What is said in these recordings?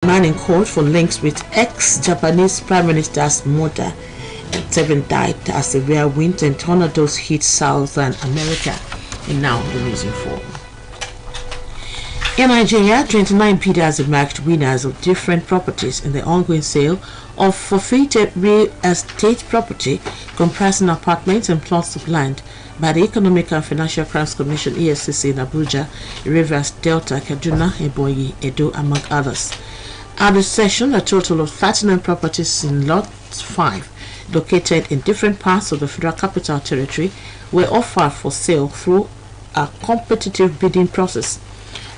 Man in court for links with ex-Japanese Prime Minister's mother. 7 died as severe winds and tornadoes hit Southern America. And now the news in full. In Nigeria, 29 bidders emerged winners of different properties in the ongoing sale of forfeited real estate property comprising apartments and plots of land by the Economic and Financial Crimes Commission (EFCC) in Abuja, Rivers, Delta, Kaduna, Ebonyi, Edo, among others. At the session, a total of 39 properties in Lot 5, located in different parts of the Federal Capital Territory, were offered for sale through a competitive bidding process.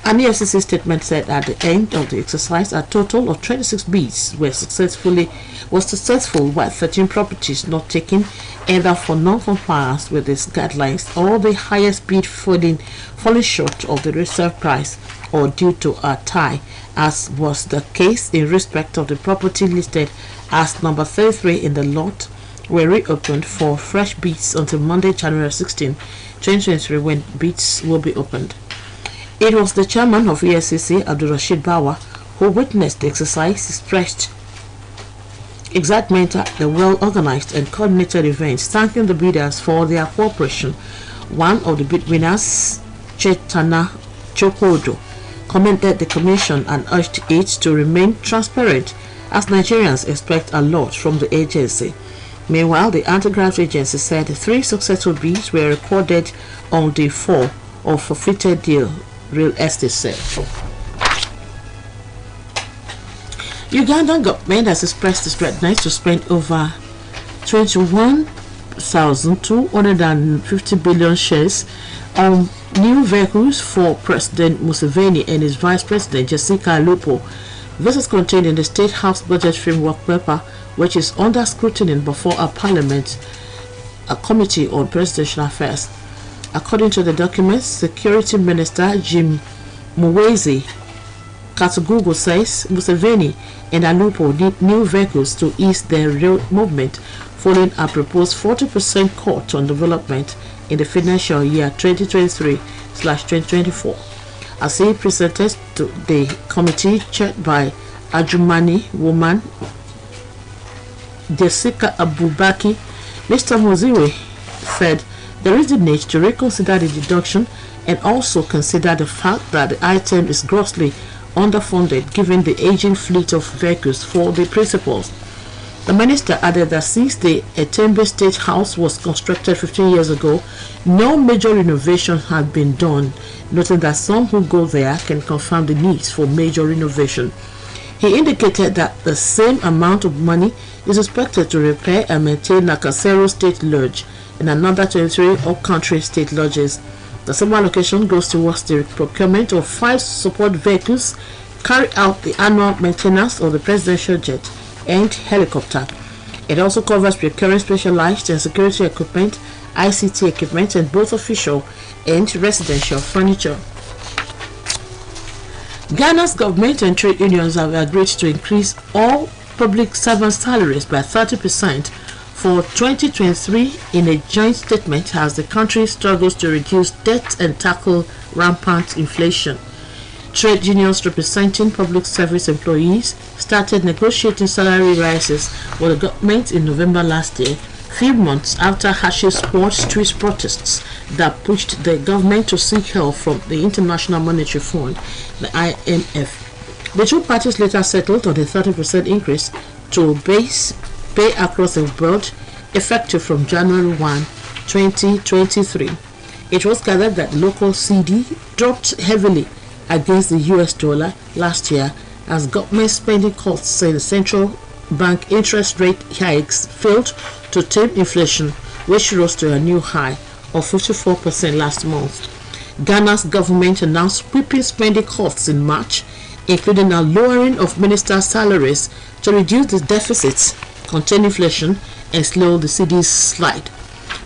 An EFCC statement said at the end of the exercise, a total of 26 bids was successful, while 13 properties not taken either for non-compliance with these guidelines or the highest bid falling short of the reserve price or due to a tie, as was the case in respect of the property listed as number 33 in the lot, were reopened for fresh bids until Monday, January 16, 2023, when bids will be opened. It was the chairman of EFCC, Abdul Rashid Bawa, who witnessed the exercise, expressed excitement at the well-organized and coordinated events, thanking the bidders for their cooperation. One of the bid winners, Chetana Chokodo, commended the commission and urged it to remain transparent, as Nigerians expect a lot from the agency. Meanwhile, the anti-graft agency said 3 successful bids were recorded on the 4 of forfeited deal real estate sale. Ugandan government has expressed its readiness to spend over 21,250 billion shares on new vehicles for President Museveni and his Vice President Jessica Lupo. This is contained in the State House Budget Framework paper, which is under scrutiny before a Committee on Presidential Affairs. According to the documents, Security Minister Jim Muwezi Katugugu says Museveni and Alupo need new vehicles to ease their rail movement following a proposed 40% cut on development in the financial year 2023/2024. As he presented to the committee chaired by Ajumani woman Jessica Abubaki, Mr. Muziwe said there is the need to reconsider the deduction and also consider the fact that the item is grossly underfunded given the aging fleet of vehicles for the principals. The minister added that since the Etembe State House was constructed 15 years ago, no major renovation had been done, noting that some who go there can confirm the needs for major renovation. He indicated that the same amount of money is expected to repair and maintain Nakasero State Lodge and another 23 up-country state lodges. The same allocation goes towards the procurement of 5 support vehicles, carry out the annual maintenance of the presidential jet and helicopter. It also covers procuring specialized and security equipment, ICT equipment, and both official and residential furniture. Ghana's government and trade unions have agreed to increase all public servant salaries by 30% for 2023 in a joint statement as the country struggles to reduce debt and tackle rampant inflation. Trade unions representing public service employees started negotiating salary rises with the government in November last year, few months after harsh street protests that pushed the government to seek help from the International Monetary Fund, the IMF. The two parties later settled on a 30% increase to base pay across the board, effective from January 1, 2023. It was gathered that local CD dropped heavily against the US dollar last year as government spending costs and central bank interest rate hikes failed to tame inflation, which rose to a new high of 54% last month. Ghana's government announced sweeping spending costs in March, including a lowering of ministers' salaries to reduce the deficits, contain inflation, and slow the cedi's slide.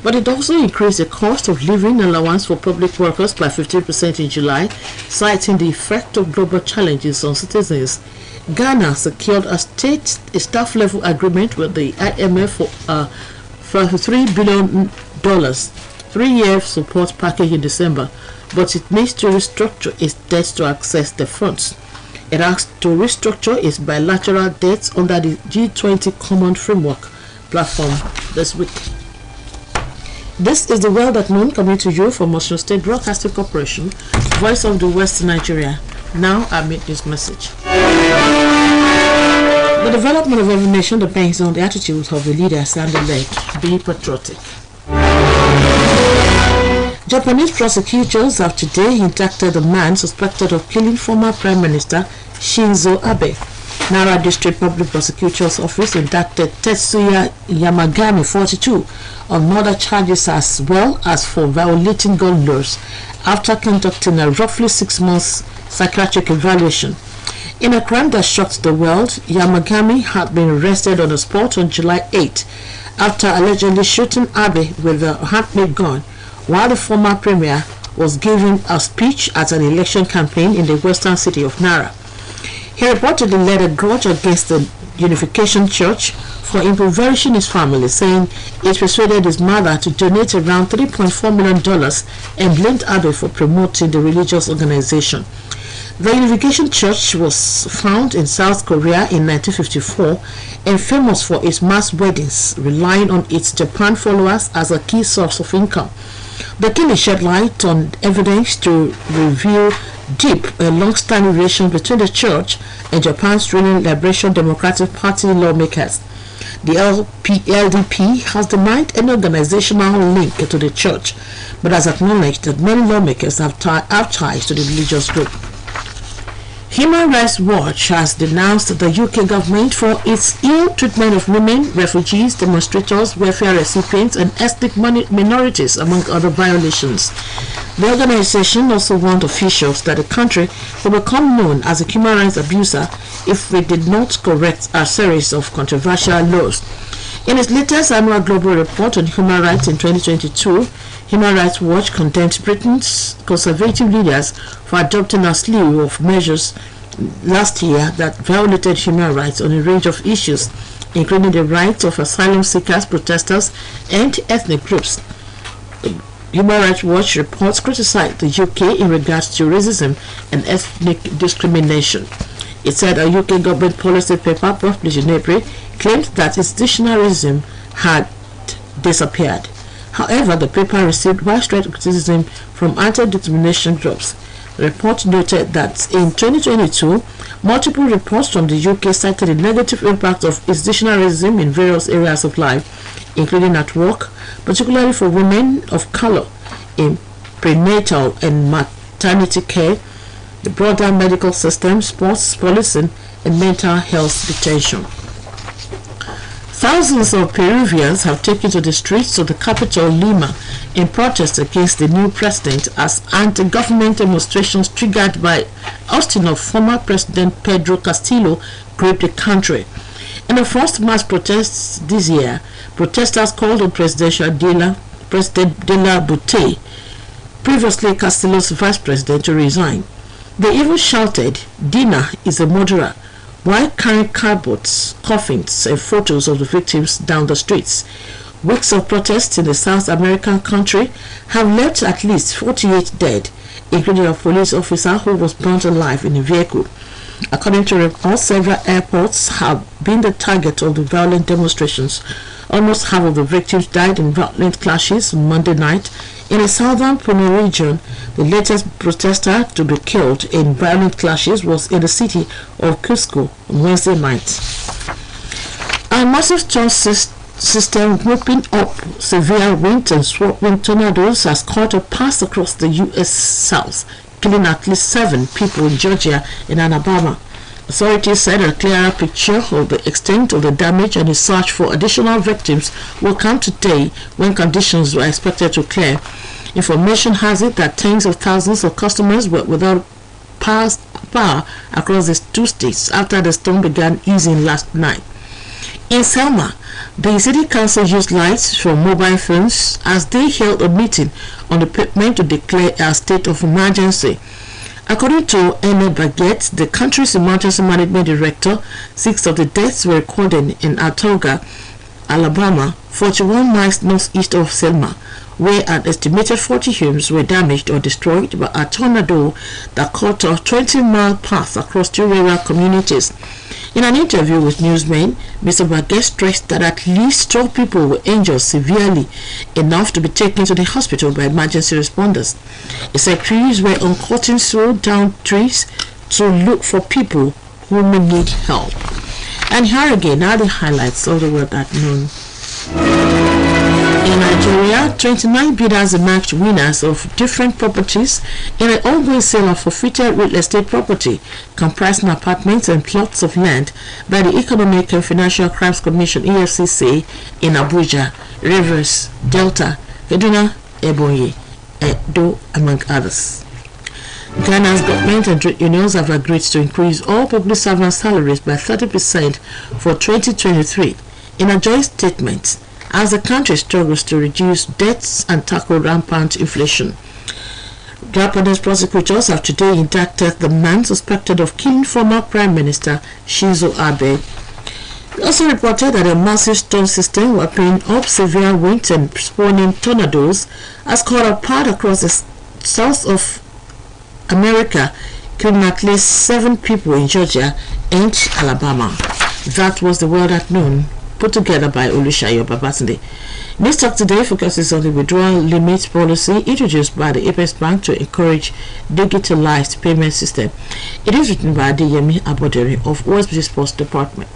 But it also increased the cost of living allowance for public workers by 15% in July, citing the effect of global challenges on citizens. Ghana secured a staff-level agreement with the IMF for $3 billion 3-year support package in December, but it needs to restructure its debt to access the funds. It asks to restructure its bilateral debts under the G20 Common Framework platform this week. This is the World at Noon coming to you from Osun State Broadcasting Corporation, Voice of the West Nigeria. Now I make this message. The development of every nation depends on the attitude of the leaders and the led. Be patriotic. Japanese prosecutors have today indicted a man suspected of killing former Prime Minister Shinzo Abe. Nara District Public Prosecutor's Office indicted Tetsuya Yamagami, 42, on murder charges as well as for violating gun laws after conducting a roughly 6 months psychiatric evaluation. In a crime that shocked the world, Yamagami had been arrested on the spot on July 8 after allegedly shooting Abe with a handmade gun while the former premier was giving a speech at an election campaign in the western city of Nara. He reportedly led a grudge against the Unification Church for impoverishing his family, saying it persuaded his mother to donate around $3.4 million and blamed Abe for promoting the religious organization. The Unification Church was founded in South Korea in 1954 and famous for its mass weddings, relying on its Japan followers as a key source of income. The killing shed light on evidence to reveal deep and long-standing relations between the church and Japan's ruling Liberation Democratic Party lawmakers. The LDP has denied any organizational link to the church, but has acknowledged that many lawmakers have ties to the religious group. Human Rights Watch has denounced the UK government for its ill treatment of women, refugees, demonstrators, welfare recipients, and ethnic minorities, among other violations. The organization also warned officials that the country will become known as a human rights abuser if we did not correct a series of controversial laws. In its latest annual global report on human rights in 2022, Human Rights Watch condemned Britain's conservative leaders for adopting a slew of measures last year that violated human rights on a range of issues, including the rights of asylum seekers, protesters, and ethnic groups. Human Rights Watch reports criticized the UK in regards to racism and ethnic discrimination. It said a UK government policy paper published in April claimed that institutionalism had disappeared. However, the paper received widespread criticism from anti-discrimination groups. The report noted that in 2022, multiple reports from the UK cited the negative impact of institutionalism in various areas of life, including at work, particularly for women of color, in prenatal and maternity care, the broader medical system, sports, policing, and mental health detention. Thousands of Peruvians have taken to the streets of the capital, Lima, in protest against the new president as anti-government demonstrations triggered by ousting of former President Pedro Castillo gripped the country. In the first mass protests this year, protesters called on President de la Boete, previously Castillo's vice president, to resign. They even shouted, "Dina is a murderer," while carrying cardboards, coffins, and photos of the victims down the streets. Weeks of protests in the South American country have left at least 48 dead, including a police officer who was burnt alive in a vehicle. According to reports, several airports have been the target of the violent demonstrations. Almost half of the victims died in violent clashes on Monday night. In the southern Puno region, the latest protester to be killed in violent clashes was in the city of Cusco on Wednesday night. A massive storm system whipping up severe wind and swirling tornadoes has caused a path across the U.S. South, killing at least 7 people in Georgia and Alabama. Authorities said a clearer picture of the extent of the damage and a search for additional victims will come today when conditions were expected to clear. Information has it that tens of thousands of customers were without power across the 2 states after the storm began easing last night. In Selma, the city council used lights from mobile phones as they held a meeting on the pavement to declare a state of emergency. According to Ene Baguette, the country's emergency management director, 6 of the deaths were recorded in Atoga, Alabama, 41 miles northeast of Selma, where an estimated 40 homes were damaged or destroyed by a tornado that cut off 20-mile paths across two rural communities. In an interview with newsmen, Mr. Baguette stressed that at least 12 people were injured severely enough to be taken to the hospital by emergency responders. He said crews were on cutting through down trees to look for people who may need help. And here again are the highlights of the world at noon. In Nigeria, 29 bidders emerged winners of different properties in an ongoing sale of forfeited real estate property comprising apartments and plots of land by the Economic and Financial Crimes Commission (EFCC) in Abuja, Rivers, Delta, Kaduna, Ebonyi, Edo, among others. Ghana's government and trade unions have agreed to increase all public servant salaries by 30% for 2023 in a joint statement as the country struggles to reduce debts and tackle rampant inflation. Japanese prosecutors have today indicted the man suspected of killing former Prime Minister Shinzo Abe. We also reported that a massive storm system whipping up severe winds and spawning tornadoes has caught a path across the south of America, killing at least 7 people in Georgia and Alabama. That was the world at noon, put together by Olusegun Babatunde. News Talk today focuses on the withdrawal limit policy introduced by the Apex Bank to encourage digitalized payment system. It is written by Adeyemi Abodere of OSBC Sports Department.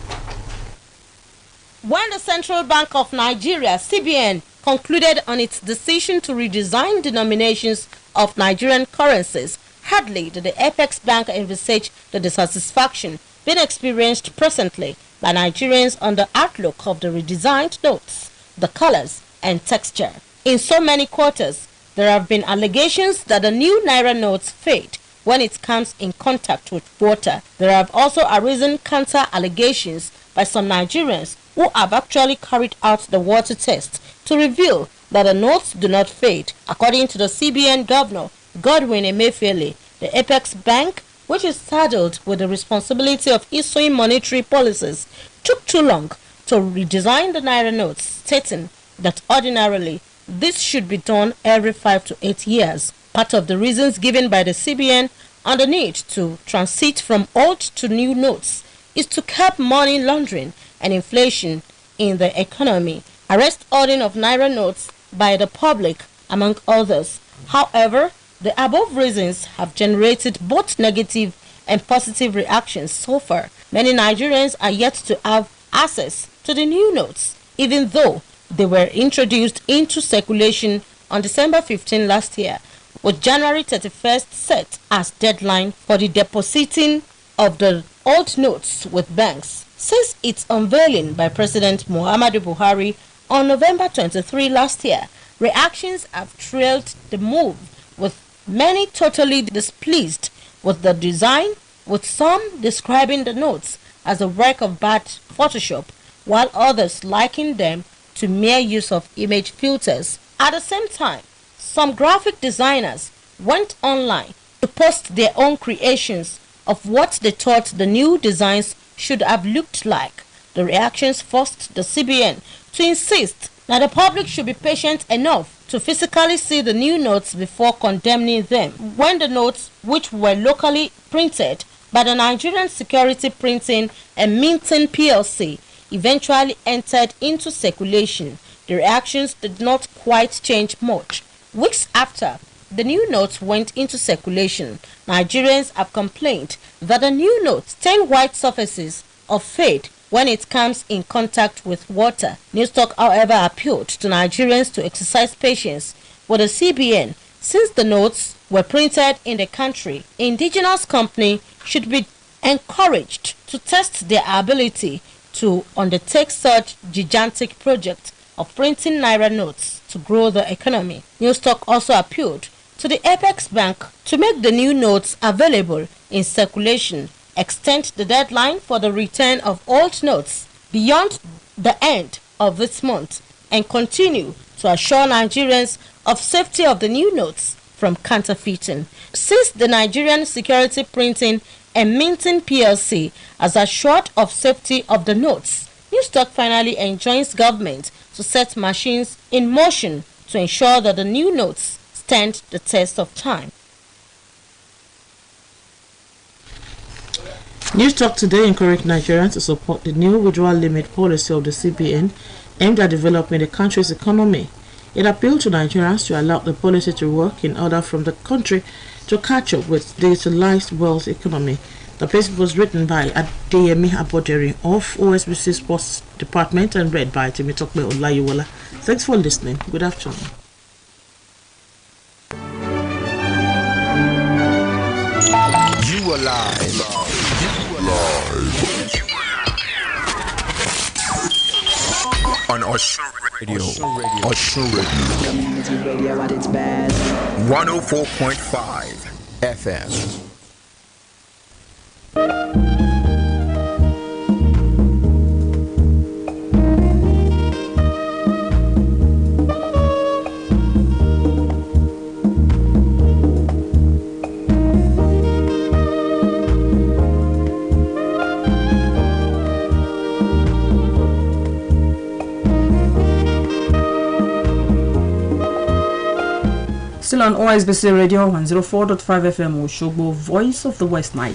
When the Central Bank of Nigeria, CBN, concluded on its decision to redesign denominations of Nigerian currencies, hardly did the Apex Bank envisage the dissatisfaction being experienced presently by Nigerians on the outlook of the redesigned notes, the colors and texture. In so many quarters, there have been allegations that the new Naira notes fade when it comes in contact with water. There have also arisen counter allegations by some Nigerians who have actually carried out the water test to reveal that the notes do not fade. According to the CBN Governor, Godwin Emefiele, the Apex Bank, which is saddled with the responsibility of issuing monetary policies, took too long to redesign the Naira notes, stating that ordinarily this should be done every 5 to 8 years. Part of the reasons given by the CBN on the need to transit from old to new notes is to curb money laundering and inflation in the economy, arrest hoarding of Naira notes by the public, among others. However, the above reasons have generated both negative and positive reactions so far. Many Nigerians are yet to have access to the new notes, even though they were introduced into circulation on December 15 last year, with January 31st set as deadline for the depositing of the old notes with banks. Since its unveiling by President Muhammadu Buhari on November 23 last year, reactions have trailed the move, with many totally displeased with the design, with some describing the notes as a work of bad Photoshop, while others liking them to mere use of image filters. At the same time, some graphic designers went online to post their own creations of what they thought the new designs should have looked like. The reactions forced the CBN to insist that the public should be patient enough to physically see the new notes before condemning them. When the notes, which were locally printed by the Nigerian Security Printing and Minting PLC, eventually entered into circulation, the reactions did not quite change much. Weeks after the new notes went into circulation, Nigerians have complained that the new notes stain white surfaces or fade when it comes in contact with water. Newstalk, however, appealed to Nigerians to exercise patience with the CBN since the notes were printed in the country. Indigenous companies should be encouraged to test their ability to undertake such gigantic project of printing Naira notes to grow the economy. Newstalk also appealed to the Apex Bank to make the new notes available in circulation, extend the deadline for the return of old notes beyond the end of this month, and continue to assure Nigerians of safety of the new notes from counterfeiting. Since the Nigerian Security Printing and Minting PLC has assured of safety of the notes, News Talk finally enjoins government to set machines in motion to ensure that the new notes stand the test of time. News Talk today encouraged Nigerians to support the new withdrawal limit policy of the CBN aimed at developing the country's economy. It appealed to Nigerians to allow the policy to work in order for the country to catch up with the digitalized world economy. The piece was written by Adeyemi Aboderi of OSBC Sports Department and read by Timitokbe Olayiwola. Thanks for listening. Good afternoon. You are live. On Osun Radio. Osun Radio. Community radio at its best. 104.5 FM. Still on OSBC Radio 104.5 FM, Oshogbo, Voice of the West Nigeria.